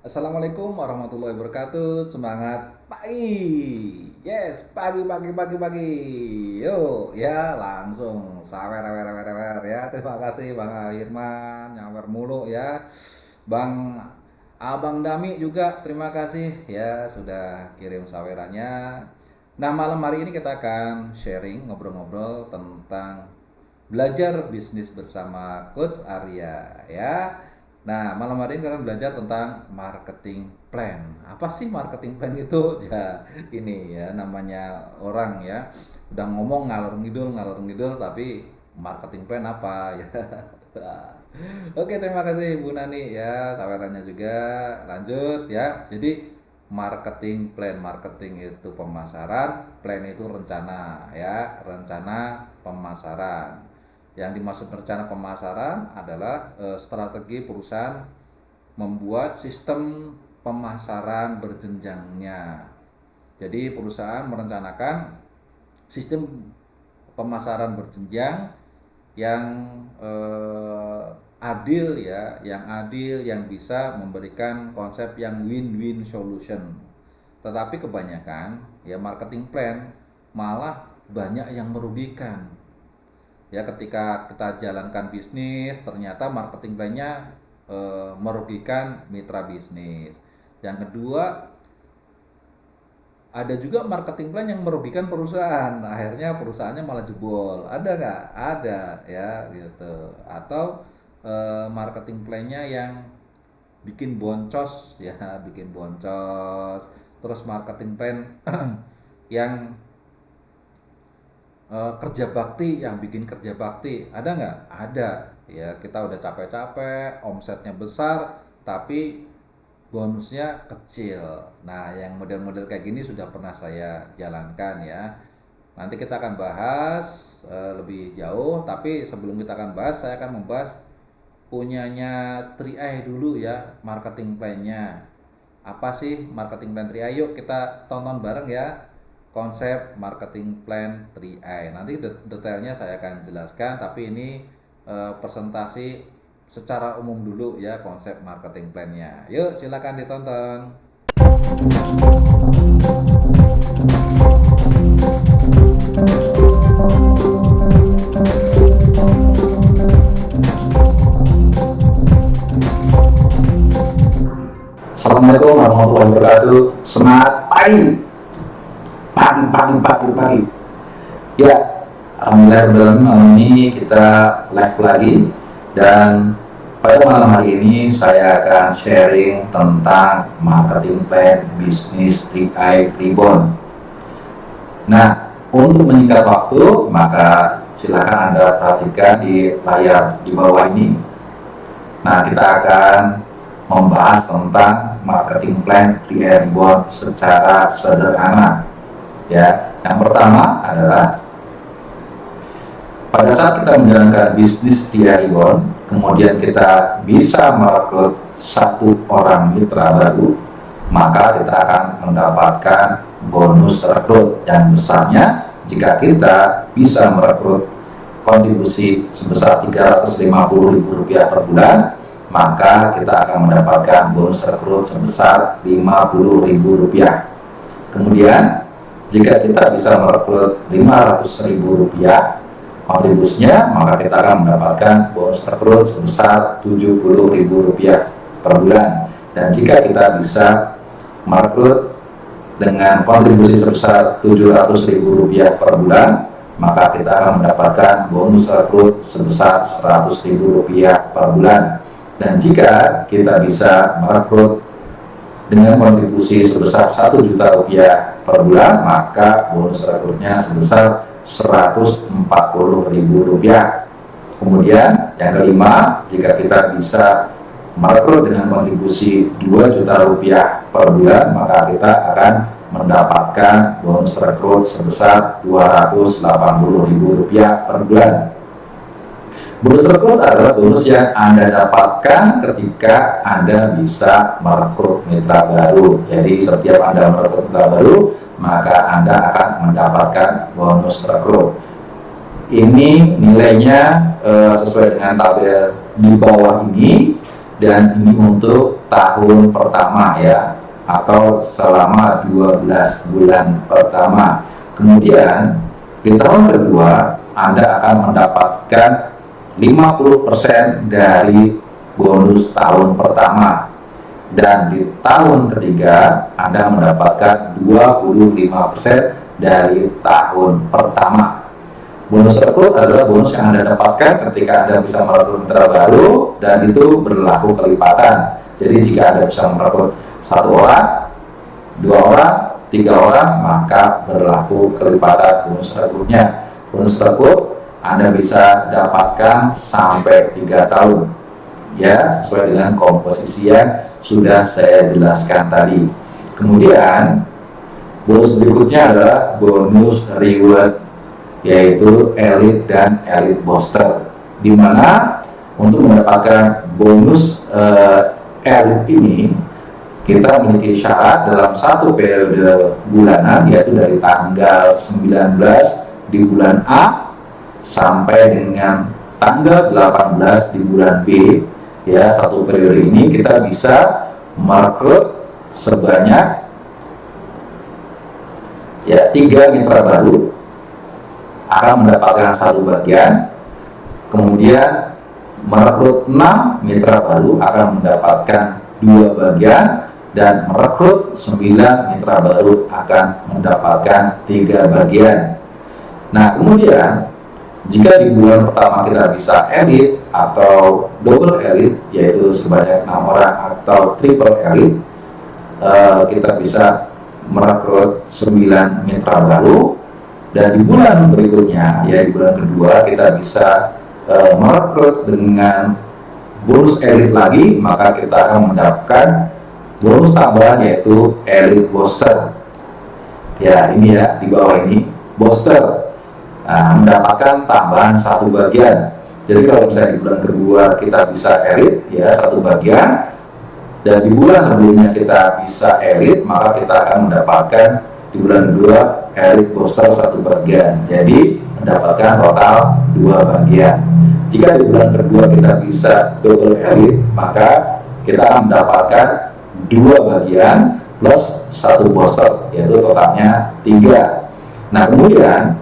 Assalamualaikum warahmatullahi wabarakatuh. Semangat pagi. Yes, pagi. Yuk, ya langsung sawer ya. Terima kasih Bang Irman, nyawer mulu ya. Abang Dami juga terima kasih ya sudah kirim sawerannya. Nah, malam hari ini kita akan sharing ngobrol-ngobrol tentang belajar bisnis bersama Coach Arya ya. Nah, malam hari ini kalian belajar tentang marketing plan. Apa sih marketing plan itu? Ya, ini ya namanya orang ya. Udah ngomong ngalor ngidul tapi marketing plan apa ya. Oke, terima kasih Bu Nani ya, sawerannya juga. Lanjut ya. Jadi marketing itu pemasaran, plan itu rencana ya, rencana pemasaran. Yang dimaksud rencana pemasaran adalah strategi perusahaan membuat sistem pemasaran berjenjangnya. Jadi perusahaan merencanakan sistem pemasaran berjenjang yang adil ya, yang bisa memberikan konsep yang win-win solution. Tetapi kebanyakan ya marketing plan malah banyak yang merugikan. Ya, ketika kita jalankan bisnis ternyata marketing plan-nya merugikan mitra bisnis. Yang kedua, ada juga marketing plan yang merugikan perusahaan. Akhirnya perusahaannya malah jebol. Ada nggak? Ada ya gitu. Atau marketing plan-nya yang bikin boncos ya, bikin boncos. Terus marketing plan yang kerja bakti, yang bikin kerja bakti ada nggak? Ada ya, kita udah capek-capek, omsetnya besar tapi bonusnya kecil. Nah, yang model-model kayak gini sudah pernah saya jalankan ya. Nanti kita akan bahas lebih jauh, tapi sebelum kita akan bahas, saya akan membahas punyanya 3i dulu ya, marketing plan-nya. Apa sih marketing plan 3i? Yuk kita tonton bareng ya konsep marketing plan 3i. Nanti detailnya saya akan jelaskan, tapi ini presentasi secara umum dulu ya konsep marketing plan-nya. Yuk silakan ditonton. Assalamualaikum warahmatullahi wabarakatuh. Semangat pagi. Ya, alhamdulillah malam ini kita live lagi, dan pada malam hari ini saya akan sharing tentang marketing plan bisnis 3i Reborn. Nah, untuk menyingkat waktu, maka silakan Anda perhatikan di layar di bawah ini. Nah, kita akan membahas tentang marketing plan 3i Reborn secara sederhana. Ya, yang pertama adalah pada saat kita menjalankan bisnis 3i Reborn, kemudian kita bisa merekrut satu orang mitra baru, maka kita akan mendapatkan bonus rekrut yang besarnya jika kita bisa merekrut kontribusi sebesar Rp350.000 per bulan, maka kita akan mendapatkan bonus rekrut sebesar Rp50.000. Kemudian jika kita bisa merekrut Rp500.000 kontribusinya, maka kita akan mendapatkan bonus rekrut sebesar Rp70.000 per bulan. Dan jika kita bisa merekrut dengan kontribusi sebesar Rp700.000 per bulan, maka kita akan mendapatkan bonus rekrut sebesar Rp100.000 per bulan. Dan jika kita bisa merekrut dengan kontribusi sebesar Rp1.000.000 per bulan, maka bonus rekrutnya sebesar Rp140.000. Kemudian yang kelima, jika kita bisa merekrut dengan kontribusi Rp2.000.000 per bulan, maka kita akan mendapatkan bonus rekrut sebesar Rp280.000 per bulan. Bonus rekrut adalah bonus yang Anda dapatkan ketika Anda bisa merekrut mitra baru. Jadi setiap Anda merekrut mitra baru, maka Anda akan mendapatkan bonus rekrut. Ini nilainya sesuai dengan tabel di bawah ini. dan ini untuk tahun pertama ya, atau selama 12 bulan pertama. Kemudian di tahun kedua Anda akan mendapatkan 50% dari bonus tahun pertama, dan di tahun ketiga Anda mendapatkan 25% dari tahun pertama. Bonus rekrut adalah bonus yang Anda dapatkan ketika Anda bisa merekrut mitra baru, dan itu berlaku kelipatan. Jadi jika Anda bisa merekrut 1 orang, 2 orang, 3 orang, maka berlaku kelipatan bonus rekrutnya. Bonus rekrut Anda bisa dapatkan sampai 3 tahun ya, sesuai dengan komposisi yang sudah saya jelaskan tadi. Kemudian bonus berikutnya adalah bonus reward, yaitu elite dan elite booster, di mana untuk mendapatkan bonus elite ini kita memiliki syarat dalam satu periode bulanan, yaitu dari tanggal 19 di bulan A sampai dengan tanggal 18 di bulan B ya. Satu periode ini kita bisa merekrut sebanyak ya 3 mitra baru, akan mendapatkan 1 bagian. Kemudian merekrut 6 mitra baru akan mendapatkan 2 bagian, dan merekrut 9 mitra baru akan mendapatkan 3 bagian. Nah, kemudian jika di bulan pertama kita bisa elite atau double elite, yaitu sebanyak 6 orang, atau triple elite, kita bisa merekrut 9 mitra baru. Dan di bulan berikutnya, ya di bulan kedua, kita bisa merekrut dengan bonus elite lagi, maka kita akan mendapatkan bonus tambahan, yaitu elite booster. Ya, ini ya, di bawah ini booster. Nah, mendapatkan tambahan 1 bagian. Jadi kalau misalnya di bulan kedua kita bisa elite ya 1 bagian, dan di bulan sebelumnya kita bisa elite, maka kita akan mendapatkan di bulan kedua elite booster 1 bagian. Jadi mendapatkan total 2 bagian. Jika di bulan kedua kita bisa double elite, maka kita akan mendapatkan 2 bagian plus 1 booster, yaitu totalnya 3. Nah, kemudian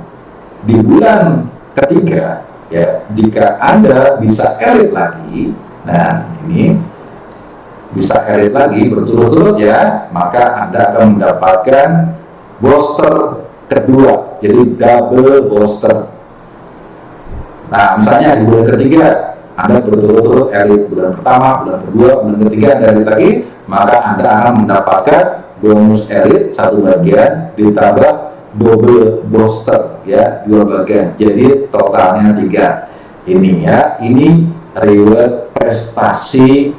di bulan ketiga ya, jika Anda bisa elite lagi, nah ini bisa elite lagi berturut-turut ya, maka Anda akan mendapatkan booster kedua, jadi double booster. Nah, misalnya di bulan ketiga Anda berturut-turut elite, bulan pertama, bulan kedua, bulan ketiga Anda elite lagi, maka Anda akan mendapatkan bonus elite 1 bagian ditambah double booster ya 2 bagian, jadi totalnya 3. Ini ya, ini reward prestasi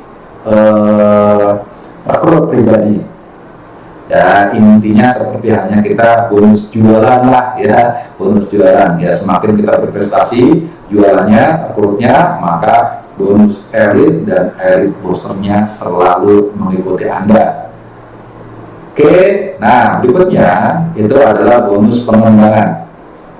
rekrut pribadi. Ya, intinya seperti hanya kita bonus jualan lah ya, bonus jualan ya. Semakin kita berprestasi jualannya, rekrutnya, maka bonus elite dan elite boosternya selalu mengikuti Anda. Oke, nah berikutnya itu adalah bonus pengembangan,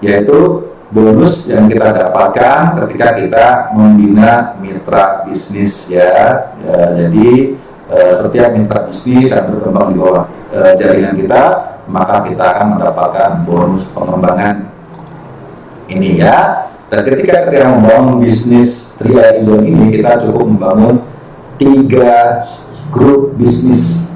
yaitu bonus yang kita dapatkan ketika kita membina mitra bisnis ya. Jadi setiap mitra bisnis yang berkembang di bawah jaringan kita, maka kita akan mendapatkan bonus pengembangan ini ya. Dan ketika kita membangun bisnis Tria Indo ini, kita cukup membangun 3 grup bisnis,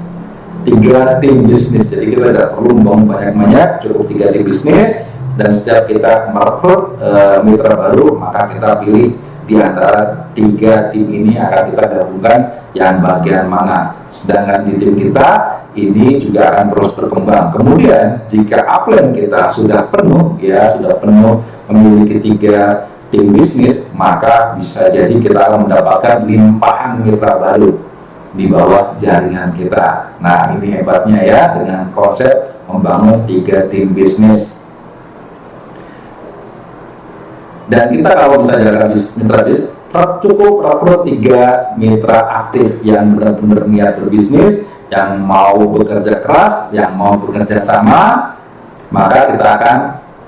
3 tim bisnis. Jadi kita tidak perlu membangun banyak-banyak, cukup 3 tim bisnis. Dan setiap kita merekrut mitra baru, maka kita pilih di antara 3 tim ini akan kita gabungkan yang bagian mana. Sedangkan di tim kita ini juga akan terus berkembang. Kemudian jika upline kita sudah penuh ya, sudah penuh memiliki 3 tim bisnis, maka bisa jadi kita akan mendapatkan limpahan mitra baru di bawah jaringan kita. Nah, ini hebatnya ya dengan konsep membangun 3 tim bisnis. Dan kita kalau bisa jaga mitra bisnis, cukup rekrut 3 mitra aktif yang benar-benar niat berbisnis, yang mau bekerja keras, yang mau bekerja sama, maka kita akan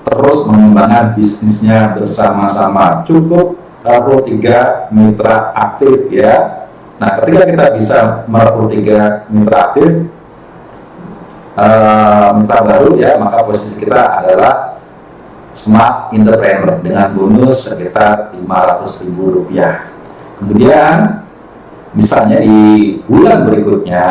terus mengembangkan bisnisnya bersama-sama. Cukup rekrut 3 mitra aktif ya. Nah, ketika kita bisa merekrut 3 mitra aktif, mitra baru ya, maka posisi kita adalah Smart Entrepreneur dengan bonus sekitar Rp500.000. Kemudian misalnya di bulan berikutnya,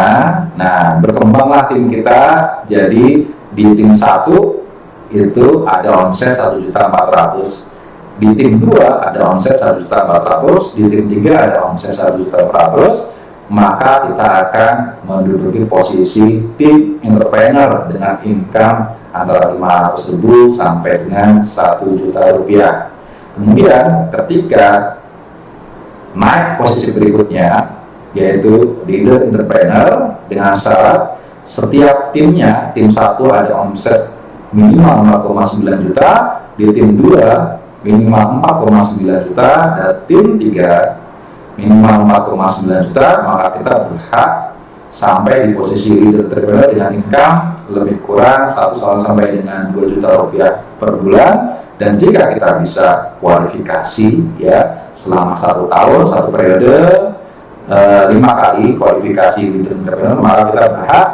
nah berkembanglah tim kita jadi di tim 1 itu ada omset 1.400.000, di tim 2 ada omset 1.400.000, di tim 3 ada omset 1.400.000, maka kita akan menduduki posisi tim entrepreneur dengan income antara Rp500.000 sampai dengan Rp1.000.000. Kemudian ketika naik posisi berikutnya, yaitu leader entrepreneur, dengan syarat setiap timnya, tim 1 ada omset minimal 4,9 juta, di tim 2 minimal 4,9 juta, dan tim 3 minimal 4,9 juta, maka kita berhak sampai di posisi leader entrepreneur dengan income lebih kurang 1 sampai dengan 2 juta rupiah per bulan. Dan jika kita bisa kualifikasi ya selama 1 tahun, 1 periode, 5 kali kualifikasi leader entrepreneur, maka kita berhak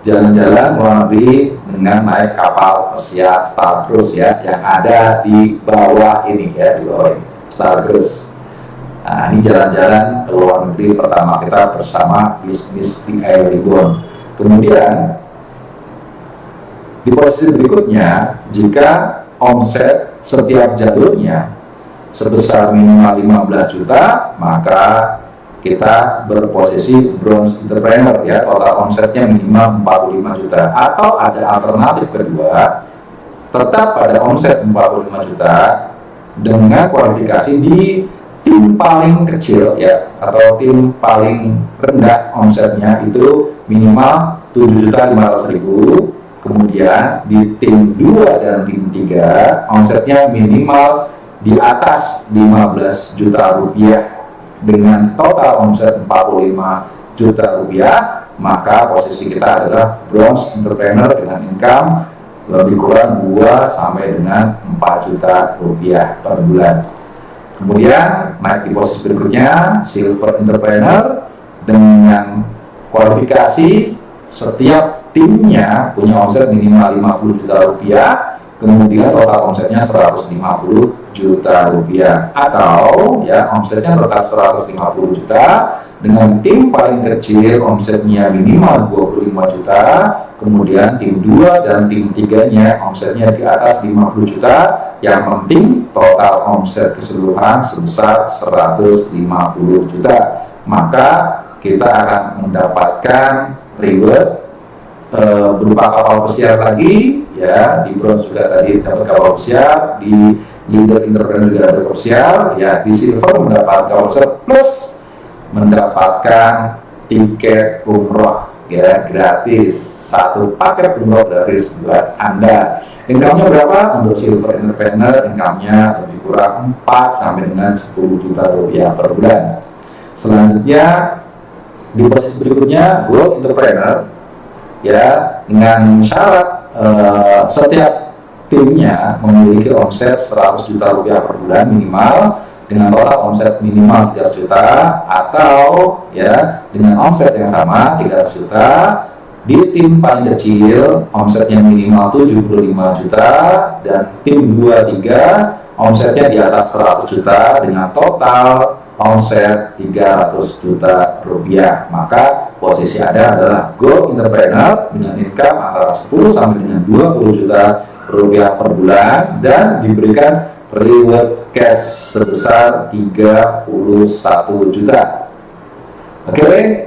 jalan-jalan luar negeri dengan naik kapal pesiar Star Cruise ya, yang ada di bawah ini ya, di bawah ini Star Cruise. Nah, ini jalan-jalan ke luar negeri pertama kita bersama bisnis di Air Ribbon. Kemudian di posisi berikutnya, jika omset setiap jalurnya sebesar minimal 15 juta, maka kita berposisi bronze entrepreneur ya, total omsetnya minimal 45 juta. Atau ada alternatif kedua, tetap pada omset 45 juta dengan kualifikasi di tim paling kecil ya, atau tim paling rendah omsetnya itu minimal 7.500.000. Kemudian di tim 2 dan tim 3 omsetnya minimal di atas 15 juta rupiah dengan total omset 45 juta rupiah, maka posisi kita adalah bronze entrepreneur dengan income lebih kurang 2 sampai dengan 4 juta rupiah per bulan. Kemudian naik di posisi berikutnya, silver entrepreneur dengan kualifikasi setiap timnya punya omset minimal 50 juta rupiah, kemudian total omsetnya 150 juta rupiah, atau ya omsetnya tetap 150 juta dengan tim paling kecil omsetnya minimal 25 juta, kemudian tim 2 dan tim 3-nya omsetnya di atas 50 juta, yang penting total omset keseluruhan sebesar 150 juta, maka kita akan mendapatkan reward berupa kapal pesiar lagi ya, di bronze juga tadi dapat kapal pesiar, di leader entrepreneur juga dapat kapal pesiar ya, di silver mendapat kapal pesiar plus mendapatkan tiket umroh ya gratis, 1 paket umroh gratis buat Anda. Income-nya berapa? Untuk silver entrepreneur income-nya lebih kurang 4 sampai dengan 10 juta rupiah per bulan. Selanjutnya di posisi berikutnya gold entrepreneur ya, dengan syarat setiap timnya memiliki omset 100 juta rupiah per bulan minimal, dengan total omset minimal 3 juta, atau ya dengan omset yang sama 300 juta. Di tim paling kecil omsetnya minimal 75 juta, dan tim 2-3 omsetnya di atas 100 juta dengan total omset 300 juta rupiah. Maka posisi Anda adalah gold entrepreneur dengan income antara 10 sampai dengan 20 juta rupiah per bulan dan diberikan reward cash sebesar 31 juta. Oke.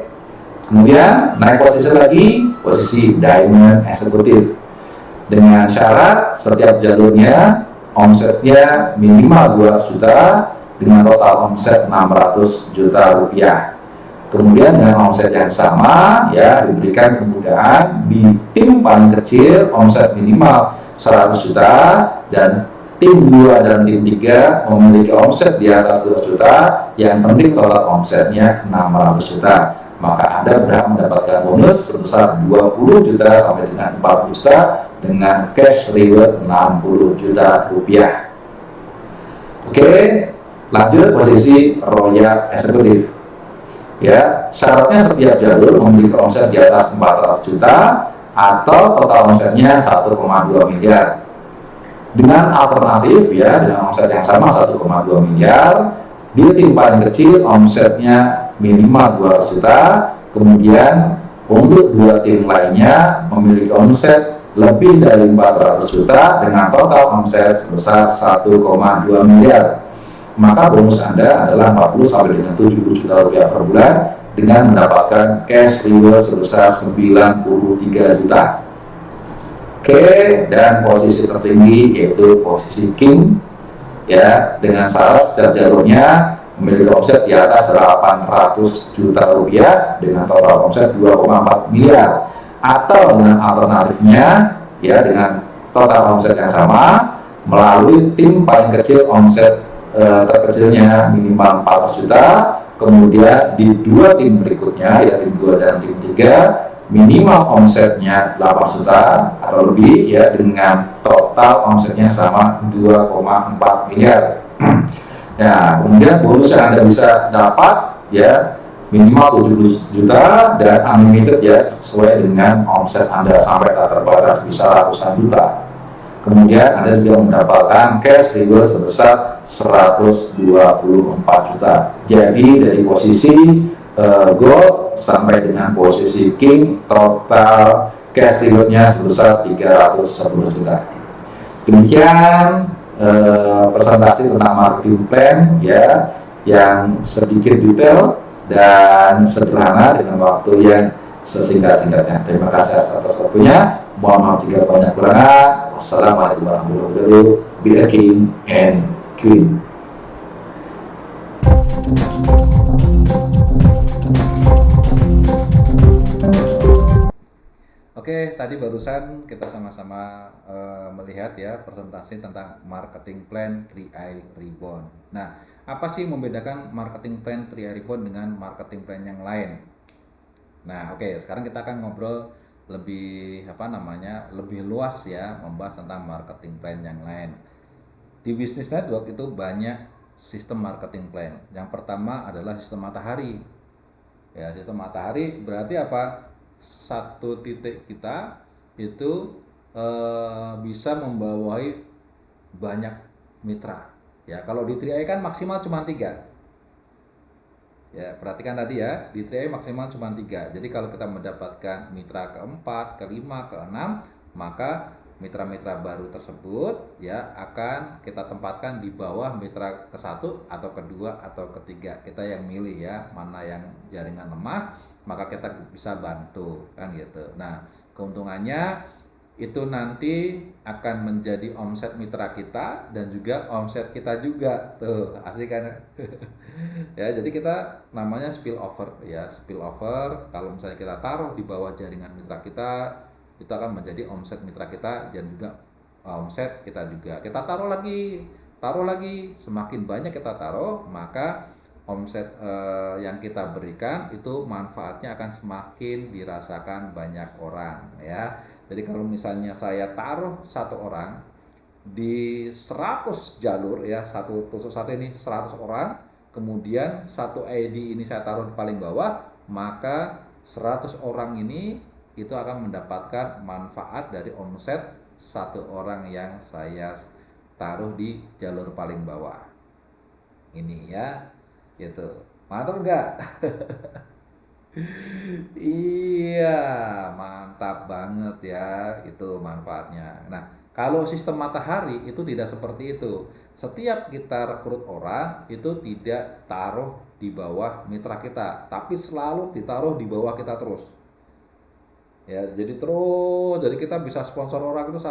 Kemudian naik posisi lagi, posisi diamond executive dengan syarat setiap jalurnya omsetnya minimal 200 juta dengan total omset 600 juta rupiah. Kemudian dengan omset yang sama ya, diberikan kemudahan di tim paling kecil omset minimal 100 juta, dan tim 2 dan tim 3 memiliki omset di atas 200 juta, yang penting total omsetnya 600 juta. Maka Anda berhak mendapatkan bonus sebesar 20 juta sampai dengan 40 juta dengan cash reward 60 juta rupiah. Oke, lanjut posisi royal executive Ya, syaratnya setiap jalur memiliki omset di atas 400 juta atau total omsetnya 1,2 miliar. Dengan alternatif ya, dengan omset yang sama 1,2 miliar, di tim paling kecil omsetnya minimal 200 juta, kemudian untuk dua tim lainnya memiliki omset lebih dari 400 juta dengan total omset sebesar 1,2 miliar. Maka bonus Anda adalah 40 sampai dengan 70 juta rupiah per bulan dengan mendapatkan cash reward sebesar 93 juta. Oke, dan posisi tertinggi yaitu posisi king ya, dengan syarat setiap jalurnya memiliki omset di atas 800 juta rupiah dengan total omset 2,4 miliar, atau dengan alternatifnya ya, dengan total omset yang sama melalui tim paling kecil omset terkecilnya minimal 400 juta, kemudian di dua tim berikutnya ya, tim 2 dan tim 3 minimal omsetnya 8 juta atau lebih ya, dengan total omsetnya sama 2,4 miliar. Nah, kemudian bonus yang Anda bisa dapat ya minimal 70 juta dan unlimited ya, sesuai dengan omset Anda sampai tak terbatas bisa ratusan juta. Kemudian Anda juga mendapatkan cash reward sebesar 124 juta. Jadi dari posisi gold sampai dengan posisi king, total cash rewardnya sebesar 310 juta. Demikian presentasi tentang marketing plan ya, yang sedikit detail dan sederhana dengan waktu yang sesingkat-singkatnya. Terima kasih atas waktunya. Mohon maaf jika banyak kekurangan. Wassalamualaikum warahmatullahi wabarakatuh. Be a king and queen. Oke, tadi barusan kita sama-sama melihat ya presentasi tentang marketing plan 3i Reborn. Nah, apa sih membedakan marketing plan 3i Reborn dengan marketing plan yang lain? Nah, oke, sekarang kita akan ngobrol lebih lebih luas ya, membahas tentang marketing plan yang lain. Di Business Network itu banyak sistem marketing plan. Yang pertama adalah sistem matahari. Ya, sistem matahari berarti apa? Satu titik kita itu bisa membawahi banyak mitra. Ya, kalau di 3i kan maksimal cuma 3. Ya, perhatikan tadi ya, di 3i maksimal cuma 3. Jadi kalau kita mendapatkan mitra keempat, kelima, keenam, maka mitra-mitra baru tersebut ya akan kita tempatkan di bawah mitra ke-1 atau kedua atau ketiga. Kita yang milih ya, mana yang jaringan lemah, maka kita bisa bantu kan gitu. Nah, keuntungannya itu nanti akan menjadi omset mitra kita dan juga omset kita juga. Tuh, asik kan? Ya, jadi kita namanya spill over ya. Spill over kalau misalnya kita taruh di bawah jaringan mitra kita, itu akan menjadi omset mitra kita dan juga omset kita juga. Kita taruh lagi, semakin banyak kita taruh, maka omset yang kita berikan itu manfaatnya akan semakin dirasakan banyak orang ya. Jadi kalau misalnya saya taruh satu orang di 100 jalur ya, tusuk sate ini 100 orang, kemudian satu ID ini saya taruh di paling bawah, maka 100 orang ini itu akan mendapatkan manfaat dari omset satu orang yang saya taruh di jalur paling bawah ini ya, gitu. Mantap enggak? Iya, mantap banget ya, itu manfaatnya. Nah, kalau sistem matahari itu tidak seperti itu. Setiap kita rekrut orang itu tidak taruh di bawah mitra kita, tapi selalu ditaruh di bawah kita terus. Ya, jadi kita bisa sponsor orang itu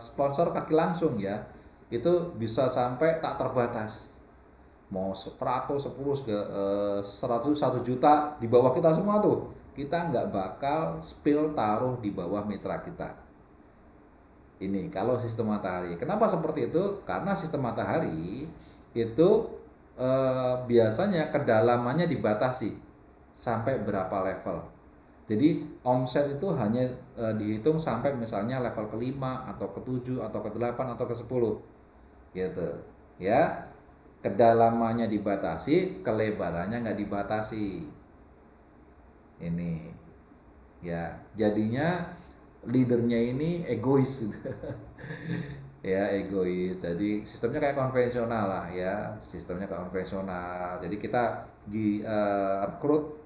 sponsor kaki langsung ya. Itu bisa sampai tak terbatas. Mau 100, 10, 100, 1 juta di bawah kita semua tuh, kita nggak bakal spill taruh di bawah mitra kita. Ini kalau sistem matahari. Kenapa seperti itu? Karena sistem matahari itu biasanya kedalamannya dibatasi sampai berapa level. Jadi omset itu hanya dihitung sampai misalnya level ke-5 atau ke-7 atau ke-8 atau ke-10 gitu ya. Kedalamannya dibatasi, kelebarannya nggak dibatasi. Ini ya, jadinya leadernya ini egois. Ya, egois. Jadi sistemnya kayak konvensional lah ya, sistemnya kayak konvensional. Jadi kita rekrut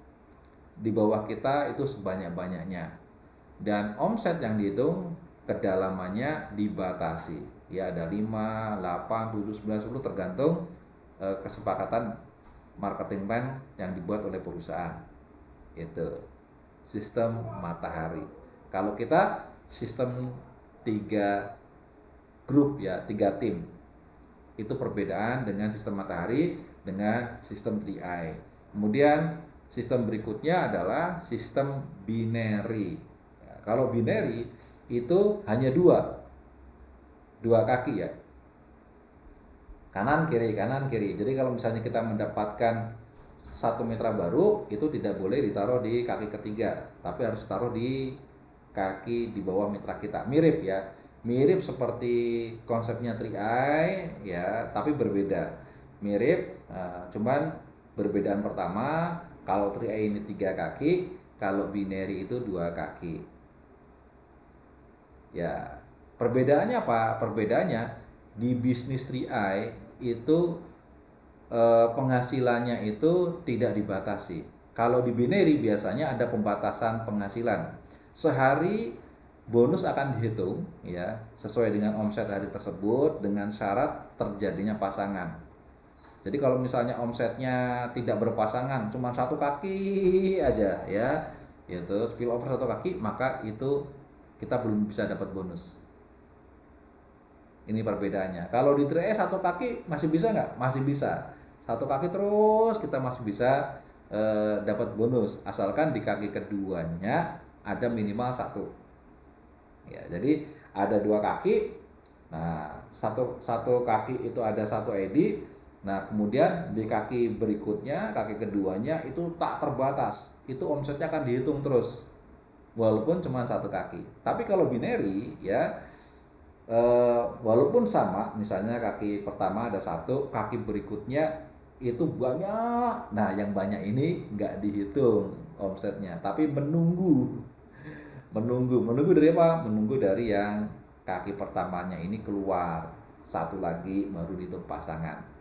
di bawah kita itu sebanyak-banyaknya, dan omset yang dihitung kedalamannya dibatasi ya, ada 5, 8, 7, 9, 10 tergantung kesepakatan marketing plan yang dibuat oleh perusahaan. Itu sistem matahari. Kalau kita sistem 3 grup ya, 3 tim. Itu perbedaan dengan sistem matahari dengan sistem 3i. Kemudian sistem berikutnya adalah sistem binary. Ya, kalau binary itu hanya dua kaki ya, kanan kiri. Jadi kalau misalnya kita mendapatkan satu mitra baru, itu tidak boleh ditaruh di kaki ketiga, tapi harus taruh di kaki di bawah mitra kita. Mirip ya, mirip seperti konsepnya 3i ya, tapi berbeda. Mirip, cuman perbedaan pertama, kalau 3i ini 3 kaki, kalau binary itu 2 kaki. Ya, perbedaannya apa? Perbedaannya di bisnis 3i itu penghasilannya itu tidak dibatasi. Kalau di binary biasanya ada pembatasan penghasilan. Sehari bonus akan dihitung ya, sesuai dengan omset hari tersebut dengan syarat terjadinya pasangan. Jadi kalau misalnya omsetnya tidak berpasangan, cuma 1 kaki aja ya, itu spill over 1 kaki, maka itu kita belum bisa dapat bonus. Ini perbedaannya. Kalau di 3i 1 kaki masih bisa nggak? Masih bisa. 1 kaki terus kita masih bisa dapat bonus, asalkan di kaki keduanya ada minimal 1. Ya, jadi ada 2 kaki. Nah, satu kaki itu ada 1 ID. Nah, kemudian di kaki berikutnya, kaki keduanya itu tak terbatas. Itu omsetnya akan dihitung terus, walaupun cuma 1 kaki. Tapi kalau binary ya, walaupun sama, misalnya kaki pertama ada 1, kaki berikutnya itu banyak. Nah, yang banyak ini nggak dihitung omsetnya, tapi menunggu dari apa? Menunggu dari yang kaki pertamanya ini keluar 1 lagi, baru dihitung pasangan.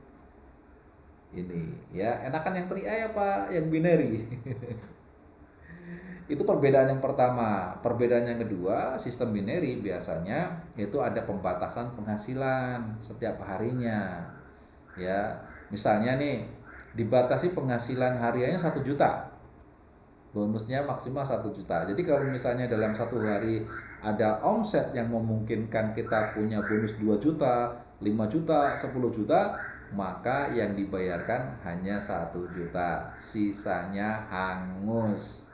Ini ya, enakan yang 3i apa yang binary? Itu perbedaan yang pertama. Perbedaan yang kedua, sistem binary biasanya itu ada pembatasan penghasilan setiap harinya. Ya, misalnya nih, dibatasi penghasilan hariannya 1 juta. Bonusnya maksimal 1 juta. Jadi kalau misalnya dalam 1 hari ada omset yang memungkinkan kita punya bonus 2 juta, 5 juta, 10 juta, maka yang dibayarkan hanya 1 juta. Sisanya hangus.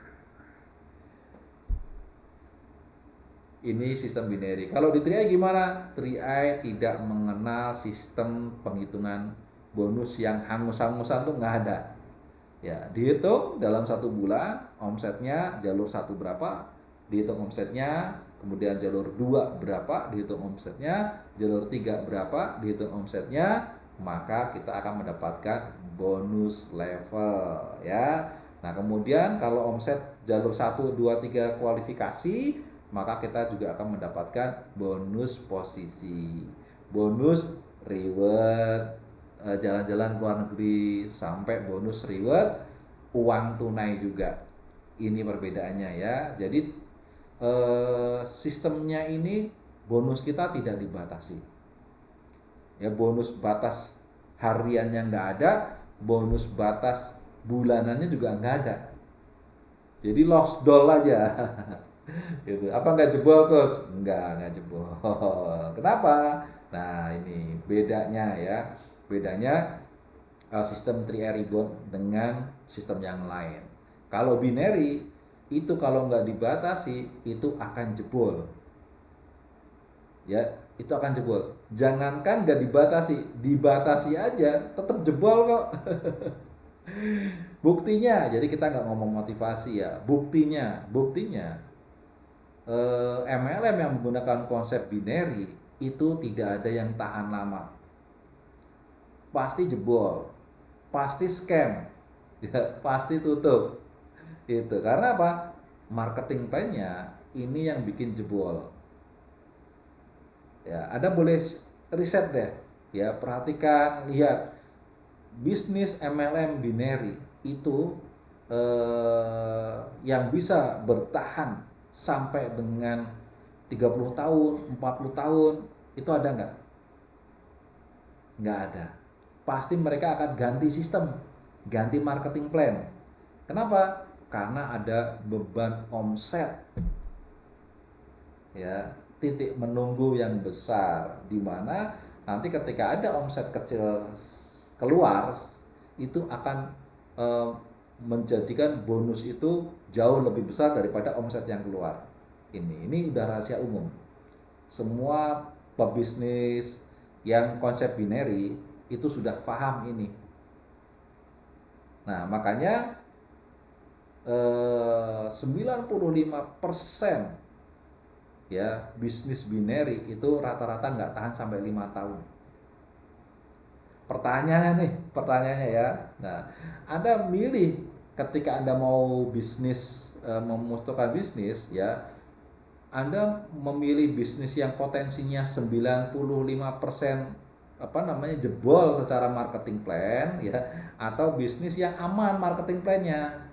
Ini sistem binary. Kalau di 3i gimana? 3i tidak mengenal sistem penghitungan bonus yang hangus-hangusan, tuh nggak ada. Ya, dihitung dalam 1 bulan, omsetnya jalur 1 berapa, dihitung omsetnya, kemudian jalur 2 berapa, dihitung omsetnya, jalur 3 berapa, dihitung omsetnya, maka kita akan mendapatkan bonus level ya. Nah, kemudian kalau omset jalur 1, 2, 3 kualifikasi, maka kita juga akan mendapatkan bonus posisi, bonus reward, jalan-jalan ke luar negeri, sampai bonus reward uang tunai juga. Ini perbedaannya ya. Jadi sistemnya ini bonus kita tidak dibatasi. Ya, bonus batas hariannya nggak ada, bonus batas bulanannya juga nggak ada. Jadi lost doll aja. Gitu. Apa nggak jebol, Coach? Nggak jebol. Kenapa? Nah, ini bedanya ya. Bedanya sistem 3i Ribbon dengan sistem yang lain. Kalau binary itu kalau nggak dibatasi itu akan jebol. Ya, itu akan jebol. Jangankan nggak dibatasi, dibatasi aja tetap jebol kok. Buktinya, jadi kita nggak ngomong motivasi ya. Buktinya MLM yang menggunakan konsep binary itu tidak ada yang tahan lama. Pasti jebol, pasti scam, ya, pasti tutup. Itu karena apa? Marketing plan-nya ini yang bikin jebol. Ya, Anda boleh riset deh. Ya, perhatikan, lihat bisnis MLM binary itu yang bisa bertahan sampai dengan 30 tahun, 40 tahun, itu ada nggak? Nggak ada. Pasti mereka akan ganti sistem, ganti marketing plan. Kenapa? Karena ada beban omset, ya, titik menunggu yang besar, di mana nanti ketika ada omset kecil keluar, itu akan eh, menjadikan bonus itu jauh lebih besar daripada omset yang keluar. Ini udah rahasia umum. Semua pebisnis yang konsep binary itu sudah paham ini. Nah, makanya 95% ya bisnis binary itu rata-rata nggak tahan sampai 5 tahun. Pertanyaannya ya. Nah, Anda milih ketika Anda mau bisnis, memusnahkan bisnis ya, Anda memilih bisnis yang potensinya 95% jebol secara marketing plan ya, atau bisnis yang aman marketing plannya.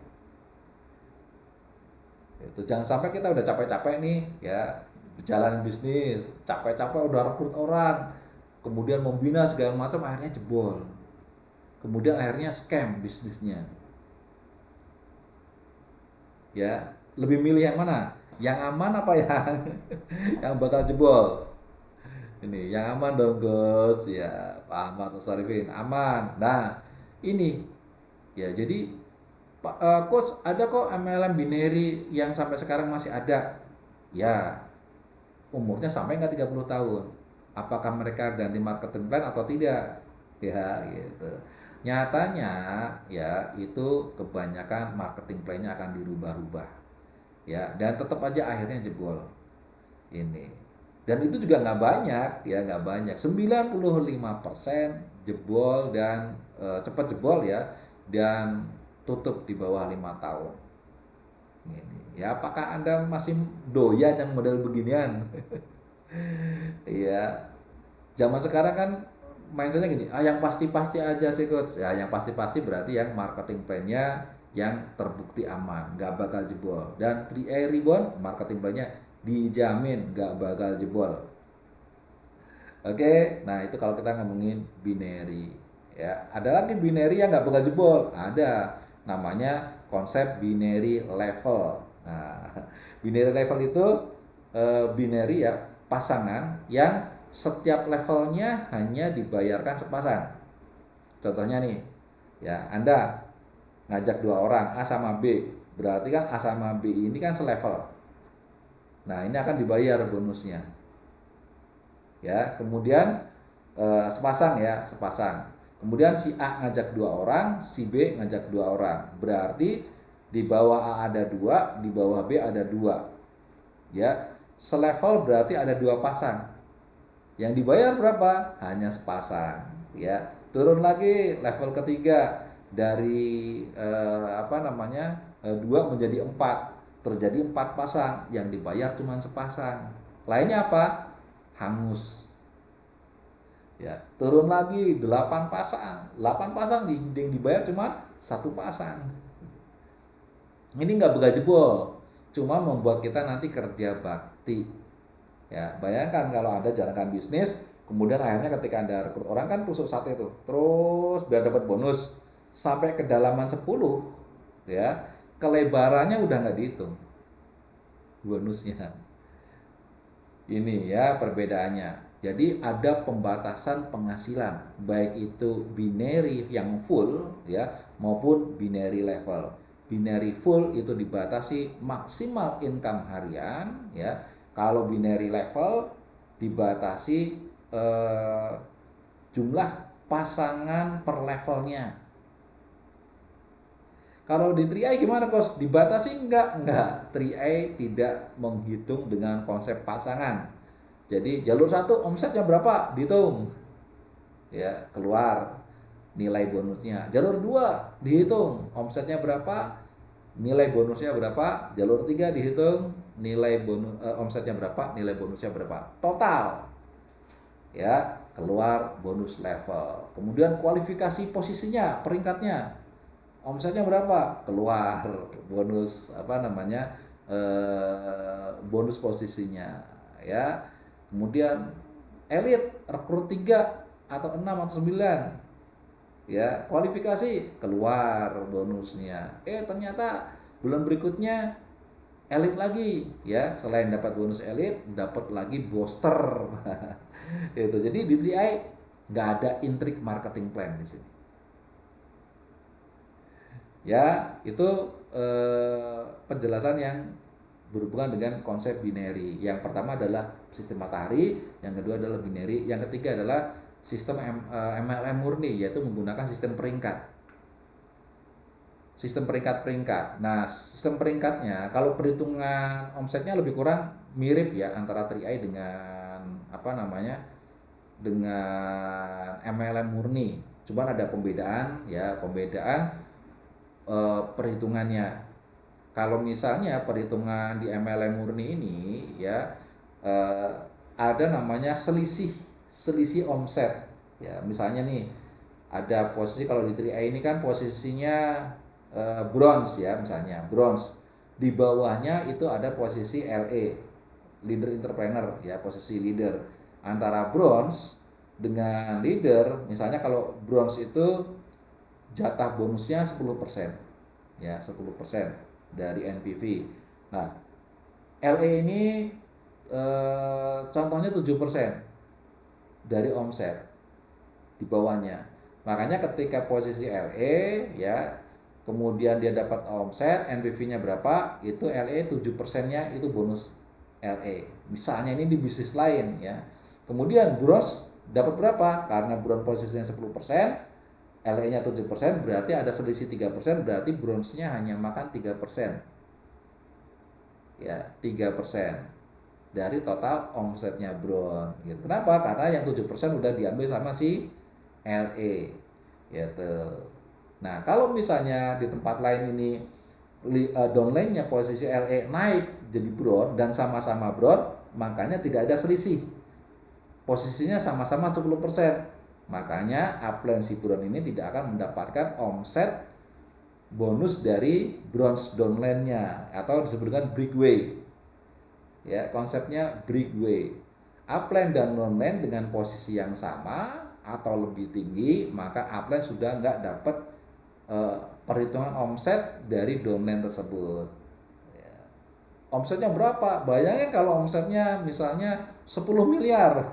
Itu jangan sampai kita udah capek-capek nih ya jalanin bisnis, capek-capek udah rekrut orang, kemudian membina segala macam, akhirnya jebol, kemudian akhirnya scam bisnisnya. Ya, lebih milih yang mana? Yang aman apa yang yang bakal jebol? Ini yang aman dong Gus, ya Pak Ahmad Mustarifin, aman. Nah ini ya, jadi Coach, ada kok MLM binary yang sampai sekarang masih ada. Ya, umurnya sampai nggak 30 tahun. Apakah mereka ganti marketing plan atau tidak? Ya, gitu. Nyatanya ya itu kebanyakan marketing plan-nya akan dirubah-rubah. Ya, dan tetap aja akhirnya jebol. Ini. Dan itu juga nggak banyak, ya nggak banyak. 95% jebol dan cepat jebol ya, dan tutup di bawah 5 tahun. Ini. Ya, apakah Anda masih doyan yang model beginian? Iya. Zaman sekarang kan mindsetnya gini, yang pasti-pasti aja sih coach. Ya, yang pasti-pasti berarti yang marketing plan-nya yang terbukti aman, nggak bakal jebol. Dan 3A Ribbon marketing plan-nya dijamin nggak bakal jebol. Oke, nah itu kalau kita ngomongin binary. Ya, ada lagi binary yang nggak bakal jebol. Ada, namanya konsep binary level. Nah, binary level itu binary ya, pasangan yang setiap levelnya hanya dibayarkan sepasang. Contohnya nih, ya Anda ngajak dua orang A sama B, berarti kan A sama B ini kan selevel. Nah ini akan dibayar bonusnya. Ya, kemudian sepasang ya, sepasang. Kemudian si A ngajak dua orang, si B ngajak dua orang. Berarti di bawah A ada dua, di bawah B ada dua. Ya, selevel berarti ada dua pasang. Yang dibayar berapa? Hanya sepasang. Ya, turun lagi level ketiga dari dua menjadi empat. Terjadi empat pasang, yang dibayar cuma sepasang. Lainnya apa? Hangus. Ya, turun lagi 8 pasang. 8 pasang yang dibayar cuma satu pasang. Ini nggak bakal jebol, cuma membuat kita nanti kerja bakti. Ya, bayangkan kalau Anda jalankan bisnis, kemudian akhirnya ketika Anda rekrut orang kan tusuk sate itu, terus biar dapat bonus sampai kedalaman 10, ya, kelebarannya udah nggak dihitung bonusnya. Ini ya perbedaannya. Jadi ada pembatasan penghasilan, baik itu binary yang full ya maupun binary level. Binary full itu dibatasi maksimal income harian ya. Kalau binary level dibatasi jumlah pasangan per levelnya. Kalau di 3i gimana Kos? Dibatasi enggak? Enggak. 3i tidak menghitung dengan konsep pasangan. Jadi jalur 1 omsetnya berapa? Dihitung. Ya, keluar nilai bonusnya. Jalur 2 dihitung omsetnya berapa? nilai bonusnya berapa, jalur 3 dihitung nilai bonus omsetnya berapa, nilai bonusnya berapa, total ya keluar bonus level. Kemudian kualifikasi posisinya, peringkatnya, omsetnya berapa, keluar bonus apa namanya bonus posisinya ya. Kemudian elit rekrut 3 atau 6 atau 9 ya, kualifikasi keluar bonusnya. Ternyata bulan berikutnya elit lagi ya, selain dapat bonus elit dapat lagi booster. Itu jadi di 3i nggak ada intrik marketing plan di sini ya. Itu penjelasan yang berhubungan dengan konsep binary. Yang pertama adalah sistem matahari, yang kedua adalah binary, yang ketiga adalah sistem MLM murni, yaitu menggunakan sistem peringkat. Sistem peringkat-peringkat. Nah, sistem peringkatnya kalau perhitungan omsetnya lebih kurang mirip ya antara 3i dengan apa namanya? Dengan MLM murni. Cuman ada pembedaan ya, pembedaan perhitungannya. Kalau misalnya perhitungan di MLM murni ini ya ada namanya selisih omset ya. Misalnya nih ada posisi, kalau di 3i ini kan posisinya bronze ya, misalnya bronze, di bawahnya itu ada posisi LE, leader entrepreneur ya, posisi leader. Antara bronze dengan leader, misalnya kalau bronze itu jatah bonusnya 10% ya, 10% dari NPV. Nah, LE ini contohnya 7% dari omset di bawahnya. Makanya ketika posisi LE ya, kemudian dia dapat omset, NPV-nya berapa, itu LE 7%-nya itu bonus LE. Misalnya ini di bisnis lain ya. Kemudian bronze dapat berapa? Karena bronze posisinya 10%, LE-nya 7%, berarti ada selisih 3%, berarti bronze-nya hanya makan 3%. Ya, 3% dari total omsetnya bronze gitu. Kenapa? Karena yang 7% udah diambil sama si LE gitu. Nah, kalau misalnya di tempat lain ini downline-nya posisi LE naik jadi bronze dan sama-sama bronze, makanya tidak ada selisih. Posisinya sama-sama 10%. Makanya upline si bronze ini tidak akan mendapatkan omset bonus dari bronze downline-nya atau disebut dengan breakaway. Ya, konsepnya breakaway. Upline dan downline dengan posisi yang sama atau lebih tinggi, maka upline sudah nggak dapat perhitungan omset dari downline tersebut. Ya. Omsetnya berapa? Bayangin kalau omsetnya misalnya 10 miliar.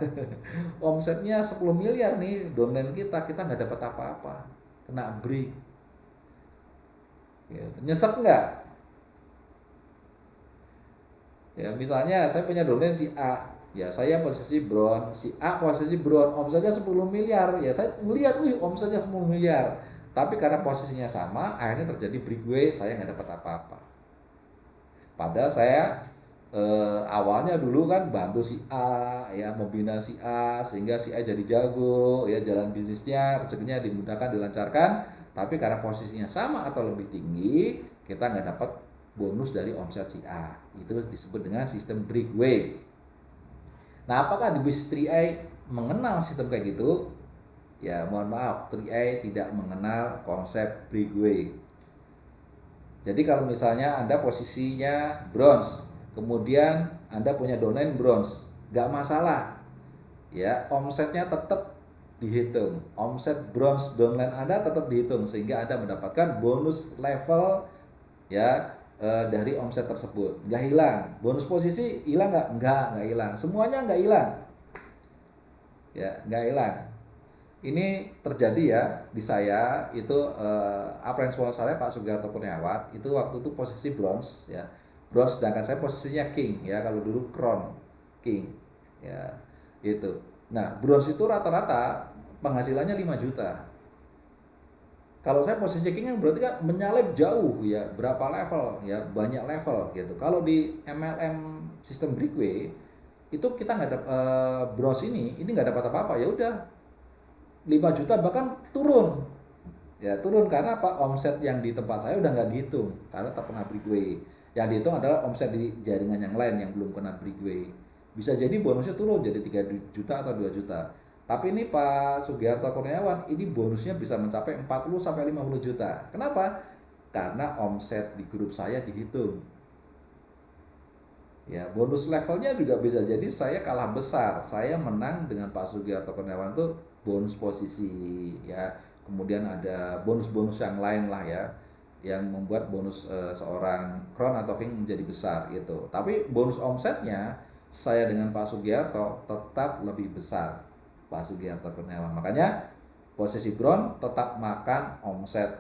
Omsetnya 10 miliar nih downline kita nggak dapat apa-apa. Kena break. Ya, nyesek nggak? Ya, misalnya saya punya domain si A, ya saya posisi bronze, si A posisi bronze, omsetnya 10 miliar, ya saya melihat, wih omsetnya 10 miliar, tapi karena posisinya sama, akhirnya terjadi breakaway, saya nggak dapat apa-apa. Padahal saya awalnya dulu kan bantu si A, ya membina si A, sehingga si A jadi jago, ya jalan bisnisnya, rezekinya dimudahkan, dilancarkan, tapi karena posisinya sama atau lebih tinggi, kita nggak dapat bonus dari omset si A. Itu disebut dengan sistem breakaway. Nah, apakah di bisnis 3i mengenal sistem kayak gitu? Ya, mohon maaf, 3i tidak mengenal konsep breakaway. Jadi kalau misalnya Anda posisinya bronze, kemudian Anda punya downline bronze, nggak masalah. Ya, omsetnya tetap dihitung. Omset bronze downline Anda tetap dihitung sehingga Anda mendapatkan bonus level ya dari omset tersebut. Nggak hilang. Bonus posisi hilang nggak? Nggak hilang. Semuanya nggak hilang. Ya, nggak hilang. Ini terjadi ya di saya itu upline sponsor saya Pak Sugiarto Kurniawan itu waktu itu posisi bronze ya. Bronze, sedangkan saya posisinya king ya, kalau dulu crown king ya itu. Nah, bronze itu rata-rata penghasilannya 5 juta. Kalau saya posisi king kan berarti kan menyalip jauh ya, berapa level ya, banyak level gitu. Kalau di MLM sistem breakaway itu kita nggak dapat bronze ini nggak dapat apa-apa, ya udah 5 juta bahkan turun Ya turun karena apa? Omset yang di tempat saya udah nggak dihitung karena terkena breakaway. Yang dihitung adalah omset di jaringan yang lain yang belum kena breakaway. Bisa jadi bonusnya turun jadi 3 juta atau 2 juta. Tapi ini Pak Sugiharto Kurniawan ini bonusnya bisa mencapai 40 sampai 50 juta. Kenapa? Karena omset di grup saya dihitung. Ya, bonus levelnya juga bisa jadi saya kalah besar. Saya menang dengan Pak Sugiharto Kurniawan itu bonus posisi ya. Kemudian ada bonus-bonus yang lain lah ya yang membuat bonus seorang Crown atau King menjadi besar gitu. Tapi bonus omsetnya saya dengan Pak Sugiharto tetap lebih besar Pak Sugiharto Kurniawan. Makanya posisi Brown tetap makan omset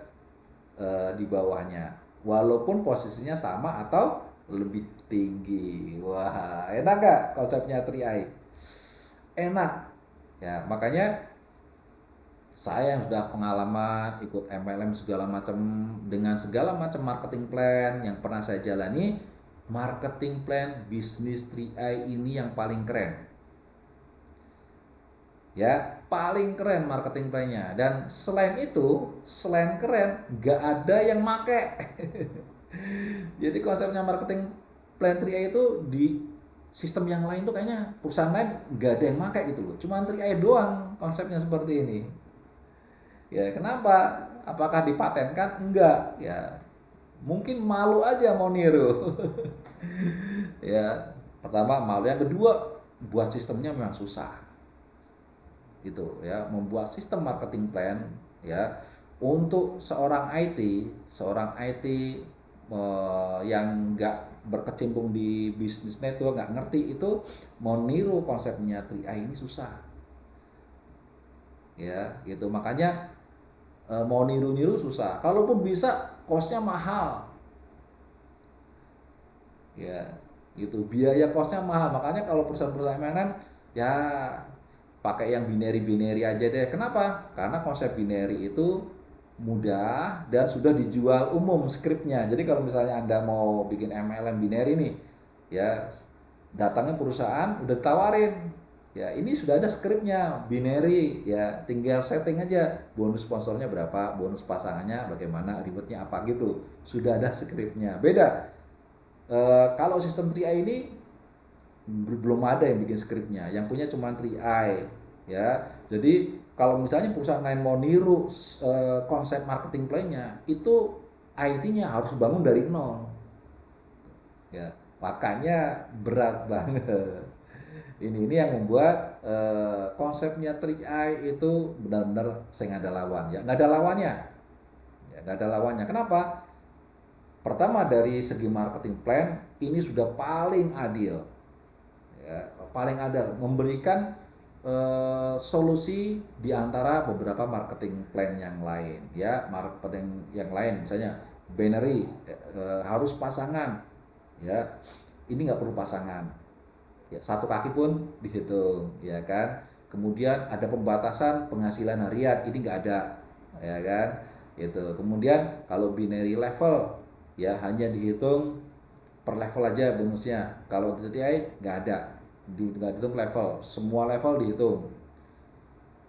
di bawahnya walaupun posisinya sama atau lebih tinggi. Wah, enak gak konsepnya 3i? Enak. Ya, makanya saya yang sudah pengalaman ikut MLM segala macam dengan segala macam marketing plan yang pernah saya jalani, marketing plan bisnis 3i ini yang paling keren. Ya, paling keren marketing plan-nya. Dan selain itu, selain keren, gak ada yang make. Jadi konsepnya marketing plan 3i itu di sistem yang lain tuh kayaknya perusahaan lain gak ada yang pakai gitu loh. Cuma 3i doang konsepnya seperti ini. Ya, kenapa? Apakah dipatenkan? Enggak. Ya, mungkin malu aja mau niru. Ya, pertama malu, yang kedua buat sistemnya memang susah. Gitu ya, membuat sistem marketing plan ya untuk seorang IT yang nggak berkecimpung di bisnis network, nggak ngerti itu mau niru konsepnya 3i ini susah ya gitu. Makanya mau niru-niru susah, kalaupun bisa costnya mahal ya gitu, biaya costnya mahal. Makanya kalau perusahaan-perusahaan MLM ya pakai yang binary aja deh. Kenapa? Karena konsep binary itu mudah dan sudah dijual umum skripnya. Jadi kalau misalnya Anda mau bikin MLM binary nih, ya datangnya perusahaan udah ditawarin. Ya, ini sudah ada skripnya binary, ya tinggal setting aja bonus sponsornya berapa, bonus pasangannya bagaimana, ribetnya apa gitu. Sudah ada skripnya. Beda kalau sistem 3i ini belum ada yang bikin skripnya, yang punya cuma 3i ya. Jadi kalau misalnya perusahaan lain mau niru konsep marketing plan-nya, itu IT-nya harus bangun dari nol ya, makanya berat banget. Ini yang membuat konsepnya 3i itu benar-benar saya nggak ada lawan ya, nggak ada lawannya ya, nggak ada lawannya. Kenapa? Pertama, dari segi marketing plan ini sudah paling adil ya, paling ada memberikan solusi di antara beberapa marketing plan yang lain ya. Marketing yang lain misalnya binary harus pasangan ya, ini nggak perlu pasangan ya, satu kaki pun dihitung ya kan. Kemudian ada pembatasan penghasilan harian, ini nggak ada ya kan itu. Kemudian kalau binary level ya hanya dihitung per level aja bonusnya. Kalau TTI nggak ada, nggak dihitung level, semua level dihitung.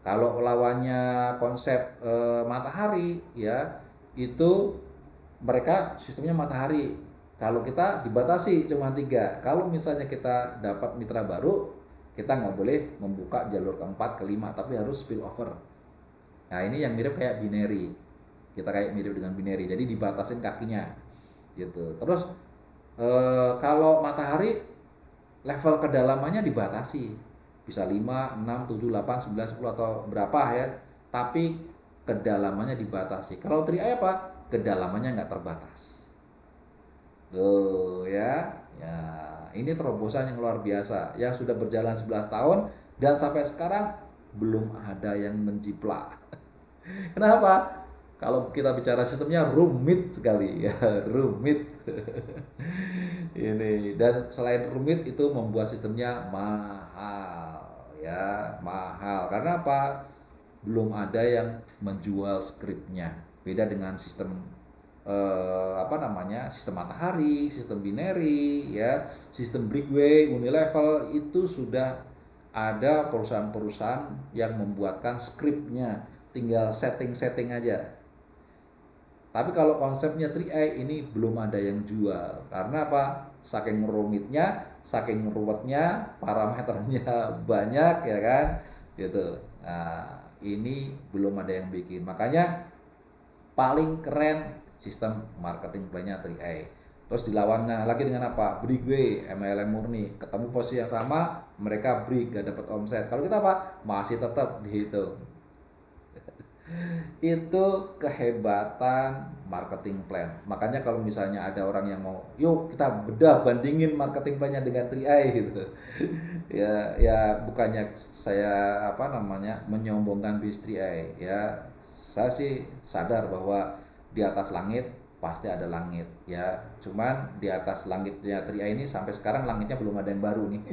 Kalau lawannya konsep matahari ya, itu mereka sistemnya matahari. Kalau kita dibatasi cuma 3. Kalau misalnya kita dapat mitra baru, kita nggak boleh membuka jalur keempat, kelima, tapi harus spill over. Nah, ini yang mirip kayak binary. Kita kayak mirip dengan binary, jadi dibatasin kakinya gitu. Terus kalau matahari level kedalamannya dibatasi, bisa 5, 6, 7, 8, 9, 10 atau berapa ya, tapi kedalamannya dibatasi. Kalau 3i apa? Kedalamannya nggak terbatas. Loh ya, ya ini terobosan yang luar biasa yang sudah berjalan 11 tahun dan sampai sekarang belum ada yang menjiplak. Kenapa? Kalau kita bicara sistemnya rumit sekali ya, rumit. Ini, dan selain rumit itu membuat sistemnya mahal ya, mahal. Karena apa? Belum ada yang menjual skripnya. Beda dengan sistem sistem matahari, sistem binary ya, sistem breakaway, unilevel, itu sudah ada perusahaan-perusahaan yang membuatkan skripnya, tinggal setting aja Tapi kalau konsepnya 3i ini belum ada yang jual. Karena apa? Saking rumitnya, saking ruwetnya, parameternya banyak ya kan? Gitu. Nah, ini belum ada yang bikin. Makanya paling keren sistem marketing plan-nya 3i. Terus dilawannya lagi dengan apa? Brigway, MLM murni. Ketemu posisi yang sama, mereka break, gak dapat omset. Kalau kita apa? Masih tetap dihitung. Itu kehebatan marketing plan. Makanya kalau misalnya ada orang yang mau, yuk kita bedah bandingin marketing plan-nya dengan 3i gitu. Ya bukannya saya menyombongkan bis 3i. Ya saya sih sadar bahwa di atas langit pasti ada langit ya. Cuman di atas langitnya 3i ini sampai sekarang langitnya belum ada yang baru nih.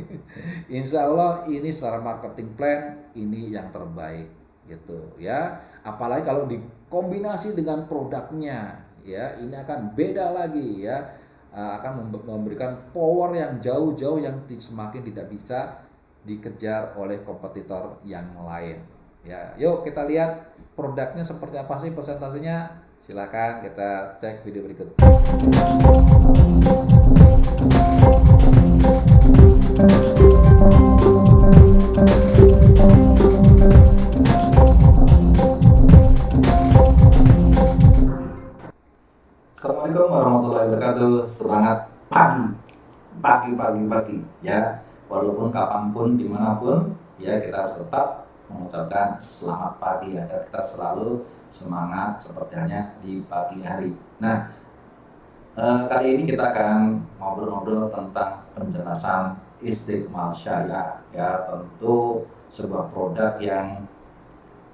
Insya Allah ini secara marketing plan ini yang terbaik gitu ya. Apalagi kalau dikombinasi dengan produknya ya, ini akan beda lagi ya. Akan memberikan power yang jauh-jauh yang semakin tidak bisa dikejar oleh kompetitor yang lain ya. Yuk kita lihat produknya seperti apa sih persentasenya. Silakan kita cek video berikut. Assalamualaikum warahmatullahi wabarakatuh. Semangat pagi ya. Walaupun kapanpun, dimanapun ya, kita harus tetap mengucapkan selamat pagi agar kita selalu semangat seperti halnya di pagi hari. Nah, kali ini kita akan ngobrol-ngobrol tentang penjelasan Istiqmal Syariah ya. Tentu sebuah produk yang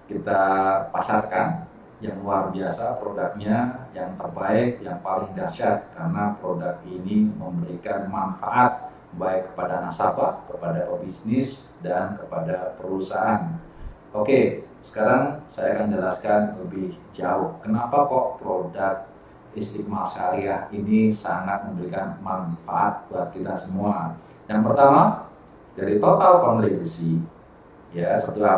kita pasarkan, yang luar biasa produknya, yang terbaik, yang paling dahsyat, karena produk ini memberikan manfaat baik kepada nasabah, kepada pebisnis, dan kepada perusahaan. Oke, sekarang saya akan jelaskan lebih jauh kenapa kok produk Istiqmal Syariah ini sangat memberikan manfaat buat kita semua. Yang pertama, dari total kontribusi ya setelah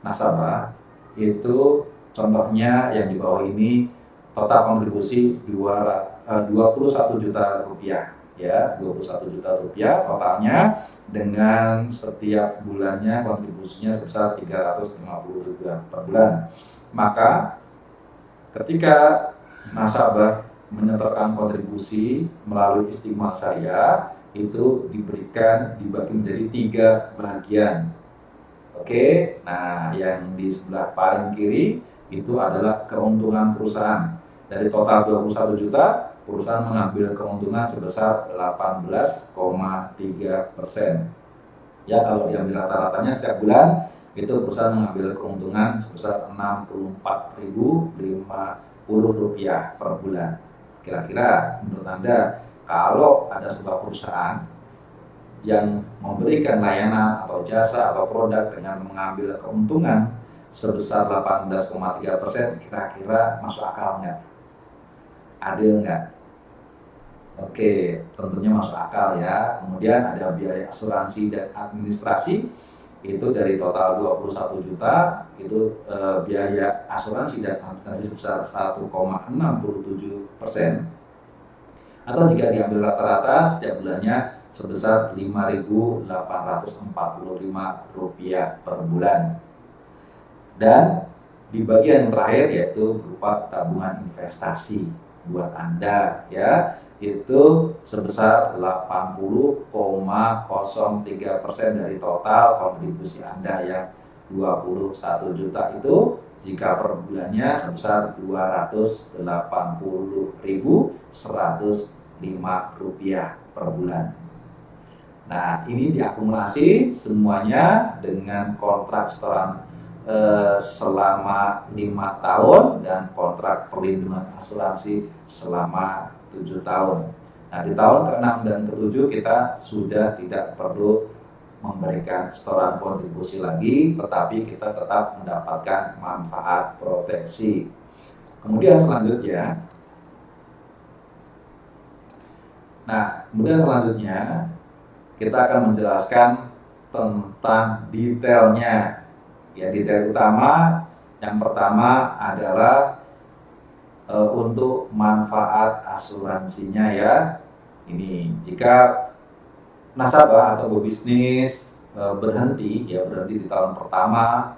nasabah itu, contohnya yang di bawah ini, total kontribusi 21 juta rupiah ya, 21 juta rupiah totalnya, dengan setiap bulannya kontribusinya sebesar 350 rupiah per bulan. Maka ketika nasabah menyetorkan kontribusi melalui Istiqmal Syariah, itu dibagi menjadi 3 bagian. Oke, nah yang di sebelah paling kiri itu adalah keuntungan perusahaan. Dari total 21 juta, perusahaan mengambil keuntungan sebesar 18,3%. Ya, kalau diambil rata-ratanya setiap bulan, itu perusahaan mengambil keuntungan sebesar Rp64.050 per bulan. Kira-kira menurut Anda, kalau ada sebuah perusahaan yang memberikan layanan atau jasa atau produk dengan mengambil keuntungan sebesar 18,3%, kira-kira masuk akal nggak? Adil nggak? Oke, tentunya masuk akal ya. Kemudian ada biaya asuransi dan administrasi, itu dari total 21 juta, itu biaya asuransi dan administrasi sebesar 1,67%. Atau jika diambil rata-rata setiap bulannya sebesar Rp5.845 per bulan. Dan di bagian terakhir yaitu berupa tabungan investasi buat Anda ya, itu sebesar 80,03% dari total kontribusi Anda yang 21 juta itu, jika per bulannya sebesar Rp280.105 per bulan. Nah, ini diakumulasi semuanya dengan kontrak setoran selama 5 tahun dan kontrak perlindungan asuransi selama 7 tahun. Nah, di tahun ke-6 dan ke-7 kita sudah tidak perlu memberikan setoran kontribusi lagi, tetapi kita tetap mendapatkan manfaat proteksi. Kemudian selanjutnya, kita akan menjelaskan tentang detailnya. Ya, detail utama yang pertama adalah untuk manfaat asuransinya ya. Ini jika nasabah atau pebisnis berhenti di tahun pertama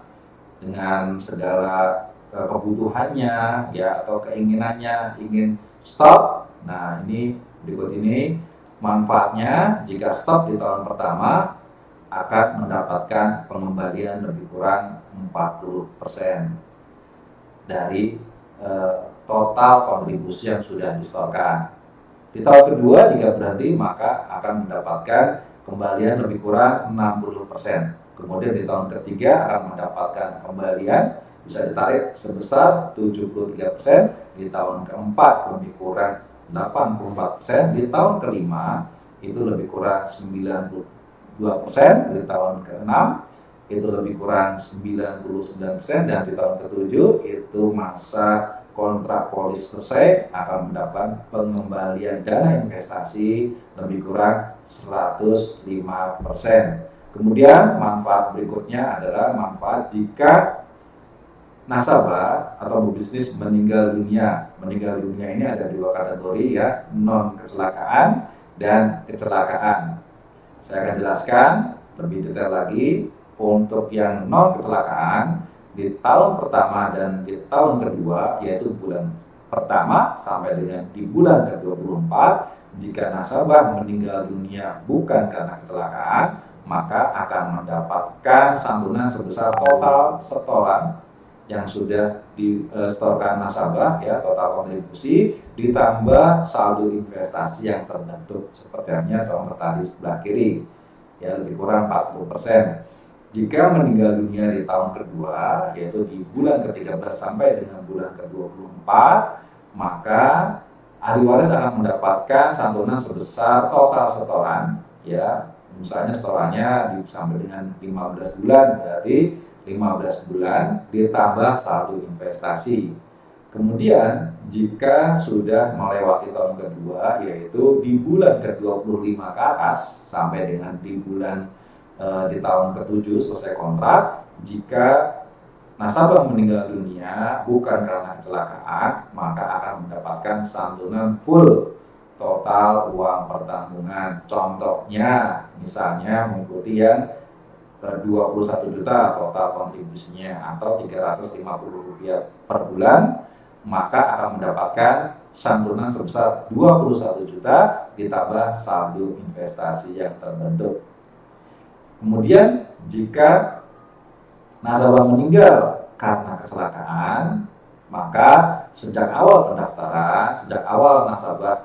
dengan segala kebutuhannya ya atau keinginannya ingin stop. Nah, ini berikut ini manfaatnya. Jika stop di tahun pertama akan mendapatkan pengembalian lebih kurang 40% dari total kontribusi yang sudah disetorkan. Di tahun kedua jika berhenti maka akan mendapatkan kembalian lebih kurang 60%. Kemudian di tahun ketiga akan mendapatkan kembalian bisa ditarik sebesar 73%, di tahun keempat lebih kurang 84%, di tahun kelima itu lebih kurang 92%, di tahun keenam itu lebih kurang 99%, dan di tahun ketujuh itu masa kontrak polis selesai akan mendapat pengembalian dana investasi lebih kurang 105%. Kemudian manfaat berikutnya adalah manfaat jika nasabah atau pebisnis meninggal dunia. Meninggal dunia ini ada dua kategori ya, non kecelakaan dan kecelakaan. Saya akan jelaskan lebih detail lagi. Untuk yang non kecelakaan di tahun pertama dan di tahun kedua, yaitu bulan pertama sampai dengan di bulan ke-24, jika nasabah meninggal dunia bukan karena kecelakaan, maka akan mendapatkan santunan sebesar total setoran yang sudah disetorkan nasabah ya, total kontribusi ditambah saldo investasi yang terbentuk seperti yang contoh tadi sebelah kiri ya, lebih kurang 40%. Jika meninggal dunia di tahun kedua, yaitu di bulan ke-13 sampai dengan bulan ke-24, maka ahli waris akan mendapatkan santunan sebesar total setoran ya, misalnya setorannya sampai dengan 15 bulan, berarti 15 bulan ditambah saldo investasi. Kemudian jika sudah melewati tahun kedua, yaitu di bulan ke-25 ke atas sampai dengan di bulan di tahun ke-7 selesai kontrak, jika nasabah meninggal dunia bukan karena kecelakaan, maka akan mendapatkan santunan full total uang pertanggungan. Contohnya misalnya mengikuti yang 21 juta total kontribusinya atau Rp350 per bulan, maka akan mendapatkan santunan sebesar 21 juta ditambah saldo investasi yang terbentuk. Kemudian jika nasabah meninggal karena kecelakaan, maka sejak awal pendaftaran, sejak awal nasabah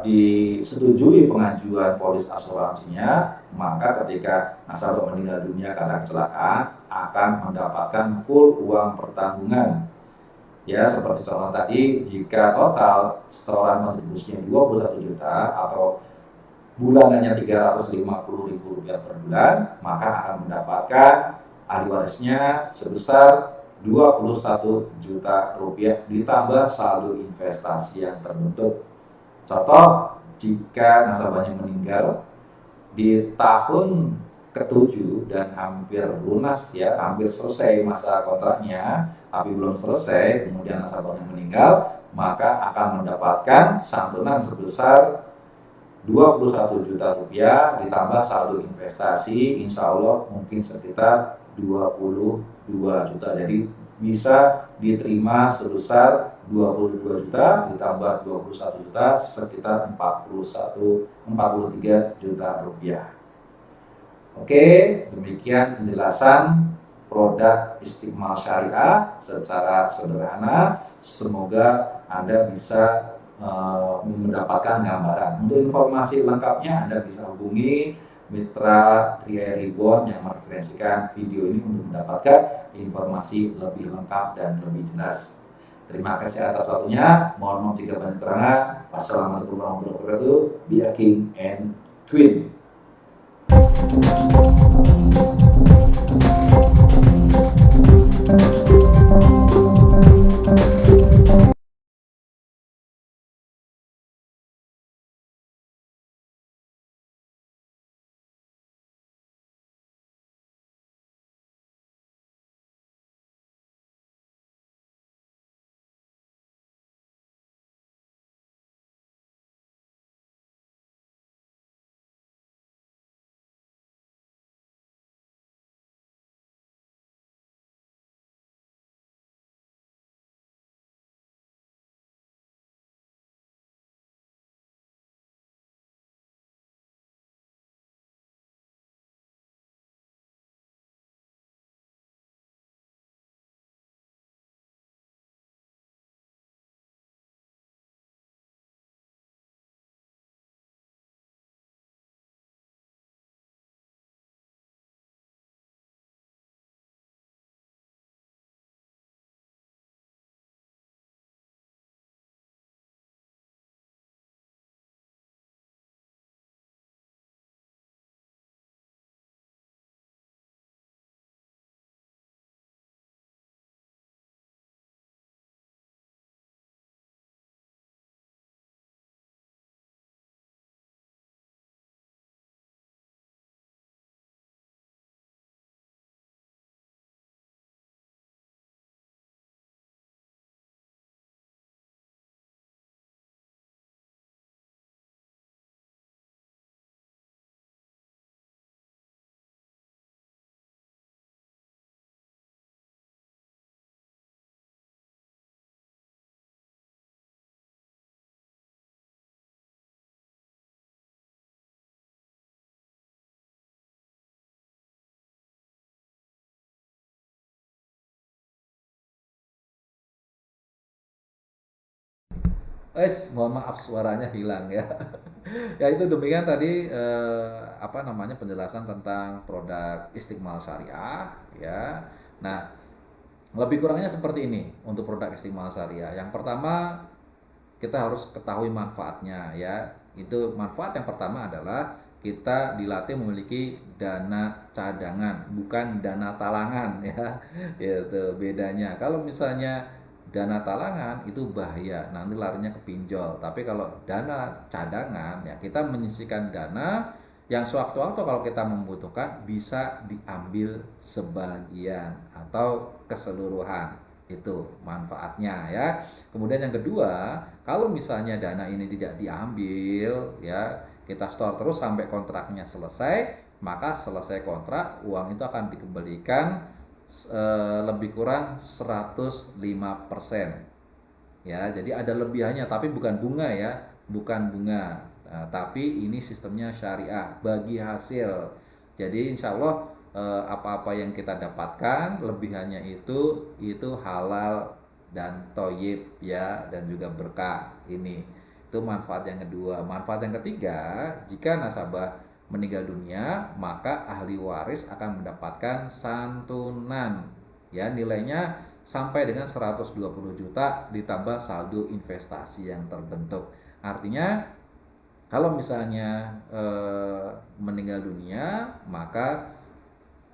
disetujui pengajuan polis asuransinya, maka ketika nasabah meninggal dunia karena kecelakaan akan mendapatkan full uang pertanggungan. Ya, seperti contoh tadi, jika total setoran kontribusinya 21 juta atau bulanannya Rp350.000 per bulan, maka akan mendapatkan ahli warisnya sebesar Rp21 juta ditambah saldo investasi yang terbentuk. Contoh, jika nasabahnya meninggal di tahun ke-7 dan hampir lunas ya, hampir selesai masa kontraknya, tapi belum selesai, kemudian nasabahnya meninggal, maka akan mendapatkan santunan sebesar Rp21 juta ditambah saldo investasi, insya Allah mungkin sekitar 22 juta. Jadi bisa diterima sebesar 22 juta ditambah 21 juta sekitar 43 juta rupiah. Oke, demikian penjelasan produk Istiqmal Syariah secara sederhana. Semoga Anda bisa mendapatkan gambaran. Untuk informasi lengkapnya Anda bisa hubungi Mitra 3i Reborn yang mereferensikan video ini untuk mendapatkan informasi lebih lengkap dan lebih jelas. Terima kasih atas waktunya. Mohon maaf jika banyak kekurangan. Wassalamualaikum warahmatullahi wabarakatuh. Be a king and queen. Mohon maaf suaranya hilang ya. Ya itu demikian tadi apa namanya penjelasan tentang produk Istiqmal Syariah ya. Nah, lebih kurangnya seperti ini untuk produk Istiqmal Syariah. Yang pertama kita harus ketahui manfaatnya ya. Itu manfaat yang pertama adalah kita dilatih memiliki dana cadangan, bukan dana talangan ya. Itu bedanya. Kalau misalnya dana talangan itu bahaya, nanti larinya ke pinjol. Tapi kalau dana cadangan ya kita menyisihkan dana yang sewaktu-waktu kalau kita membutuhkan bisa diambil sebagian atau keseluruhan. Itu manfaatnya ya. Kemudian yang kedua, kalau misalnya dana ini tidak diambil ya, kita store terus sampai kontraknya selesai, maka selesai kontrak uang itu akan dikembalikan lebih kurang 105%. Ya, jadi ada lebihannya tapi bukan bunga ya, bukan bunga. Nah, tapi ini sistemnya syariah bagi hasil. Jadi insya Allah apa-apa yang kita dapatkan lebihannya itu halal dan toyib ya, dan juga berkah. Ini itu manfaat yang kedua. Manfaat yang ketiga, jika nasabah meninggal dunia maka ahli waris akan mendapatkan santunan ya, nilainya sampai dengan 120 juta ditambah saldo investasi yang terbentuk. Artinya kalau misalnya meninggal dunia maka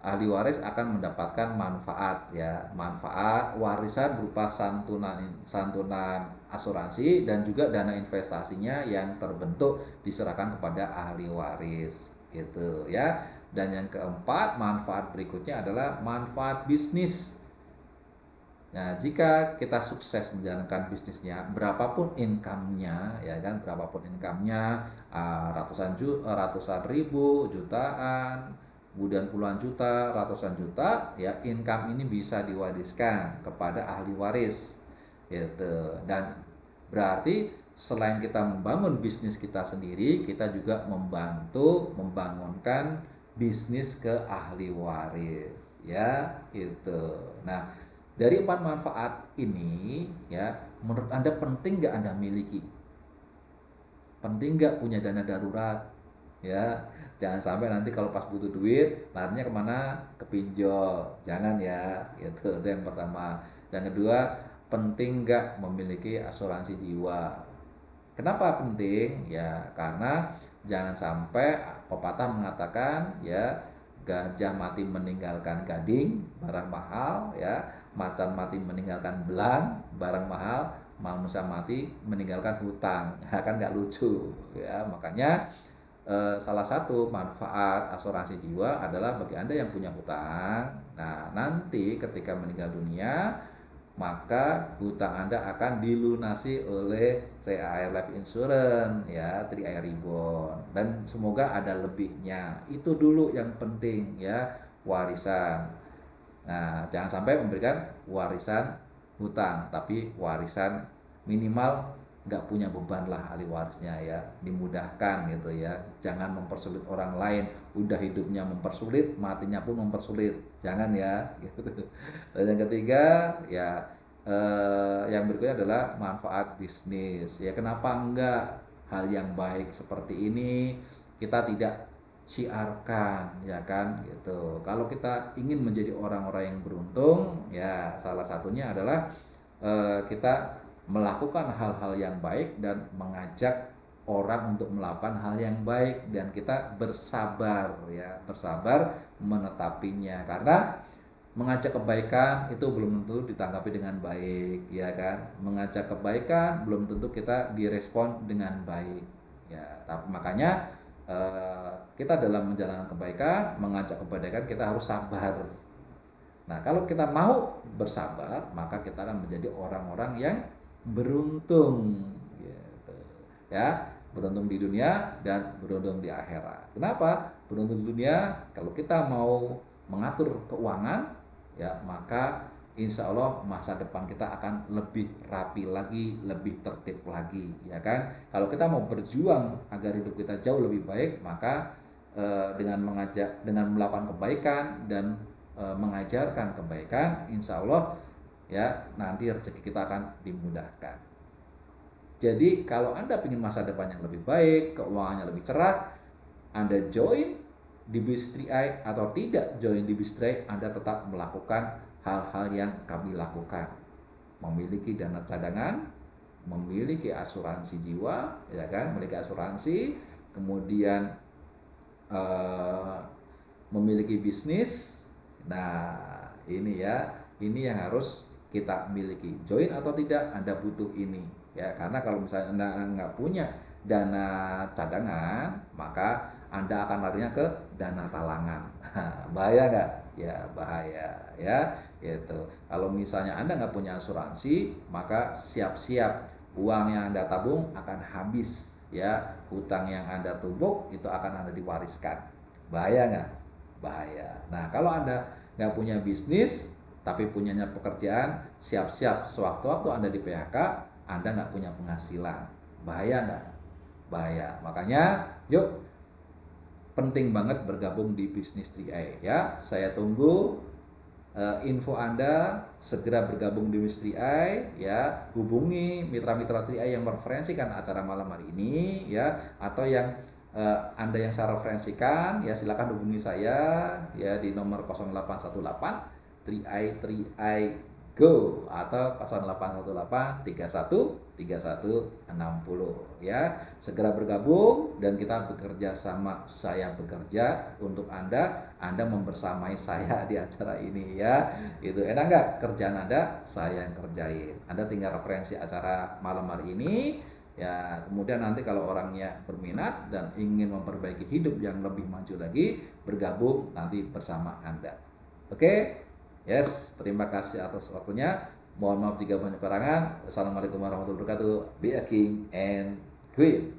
ahli waris akan mendapatkan manfaat ya, manfaat warisan berupa santunan asuransi dan juga dana investasinya yang terbentuk diserahkan kepada ahli waris gitu ya. Dan yang keempat, manfaat berikutnya adalah manfaat bisnis. Nah, jika kita sukses menjalankan bisnisnya, berapapun income-nya, ya kan, berapapun income-nya, ratusan ribu, jutaan, kemudian puluhan juta, ratusan juta, ya income ini bisa diwariskan kepada ahli waris, gitu. Dan berarti selain kita membangun bisnis kita sendiri, kita juga membantu membangunkan bisnis ke ahli waris, ya, itu. Nah, dari empat manfaat ini, ya, menurut Anda penting nggak Anda miliki? Penting nggak punya dana darurat? Ya, jangan sampai nanti kalau pas butuh duit, larinya kemana? Ke pinjol. Jangan ya, gitu. Itu yang pertama. Yang kedua, penting nggak memiliki asuransi jiwa? Kenapa penting? Ya, karena jangan sampai pepatah mengatakan ya, gajah mati meninggalkan gading, barang mahal ya, macan mati meninggalkan belang, barang mahal, manusia mati meninggalkan hutang. Ya kan nggak lucu ya. Makanya salah satu manfaat asuransi jiwa adalah bagi Anda yang punya hutang. Nah, nanti ketika meninggal dunia maka hutang Anda akan dilunasi oleh CAR Life Insurance ya, 3i Reborn, dan semoga ada lebihnya. Itu dulu yang penting ya, warisan. Nah, jangan sampai memberikan warisan hutang, tapi warisan minimal nggak punya beban lah ahli warisnya ya, dimudahkan gitu ya. Jangan mempersulit orang lain, udah hidupnya mempersulit, matinya pun mempersulit, jangan ya gitu. Dan yang ketiga ya, yang berikutnya adalah manfaat bisnis ya. Kenapa enggak hal yang baik seperti ini kita tidak siarkan ya kan gitu. Kalau kita ingin menjadi orang-orang yang beruntung ya, salah satunya adalah kita melakukan hal-hal yang baik dan mengajak orang untuk melakukan hal yang baik, dan kita bersabar ya, bersabar menetapinya. Karena mengajak kebaikan itu belum tentu ditanggapi dengan baik ya kan. Mengajak kebaikan belum tentu kita direspon dengan baik ya. Tapi makanya kita dalam menjalankan kebaikan, mengajak kebaikan, kita harus sabar. Nah, kalau kita mau bersabar, maka kita akan menjadi orang-orang yang beruntung, gitu. Ya, beruntung di dunia dan beruntung di akhirat. Kenapa? Beruntung di dunia, kalau kita mau mengatur keuangan, ya maka insya Allah masa depan kita akan lebih rapi lagi, lebih tertib lagi, ya kan? Kalau kita mau berjuang agar hidup kita jauh lebih baik, maka dengan melakukan kebaikan dan mengajarkan kebaikan, insya Allah ya nanti rezeki kita akan dimudahkan. Jadi kalau Anda ingin masa depan yang lebih baik, keuangannya lebih cerah, Anda join di Bis3i atau tidak join di Bis3i, Anda tetap melakukan hal-hal yang kami lakukan. Memiliki dana cadangan, memiliki asuransi jiwa, ya kan, memiliki asuransi, kemudian memiliki bisnis. Nah, ini ya, ini yang harus kita miliki. Join atau tidak, Anda butuh ini ya, karena kalau misalnya Anda nggak punya dana cadangan, maka Anda akan larinya ke dana talangan. Bahaya nggak? Ya bahaya ya, gitu. Kalau misalnya Anda nggak punya asuransi, maka siap-siap uang yang Anda tabung akan habis ya, hutang yang Anda tumpuk itu akan Anda diwariskan. Bahaya nggak? Bahaya. Nah, kalau Anda nggak punya bisnis tapi punyanya pekerjaan, siap-siap sewaktu-waktu Anda di PHK, Anda nggak punya penghasilan. Bahaya nggak? Bahaya. Makanya yuk, penting banget bergabung di bisnis 3i ya. Saya tunggu info Anda, segera bergabung di bisnis 3i ya. Hubungi mitra-mitra 3i yang mereferensikan acara malam hari ini ya, atau yang Anda yang saya referensikan ya, silakan hubungi saya ya di nomor 0818 3i Go atau 0818 31 3160 ya. Segera bergabung dan kita bekerja sama, saya bekerja untuk Anda membersamai saya di acara ini ya. Itu enak nggak? Kerjaan Anda saya yang kerjain. Anda tinggal referensi acara malam hari ini ya, kemudian nanti kalau orangnya berminat dan ingin memperbaiki hidup yang lebih maju lagi, bergabung nanti bersama Anda. Oke? Yes, terima kasih atas waktunya. Mohon maaf jika banyak kekurangan. Assalamualaikum warahmatullahi wabarakatuh. Be a king and queen.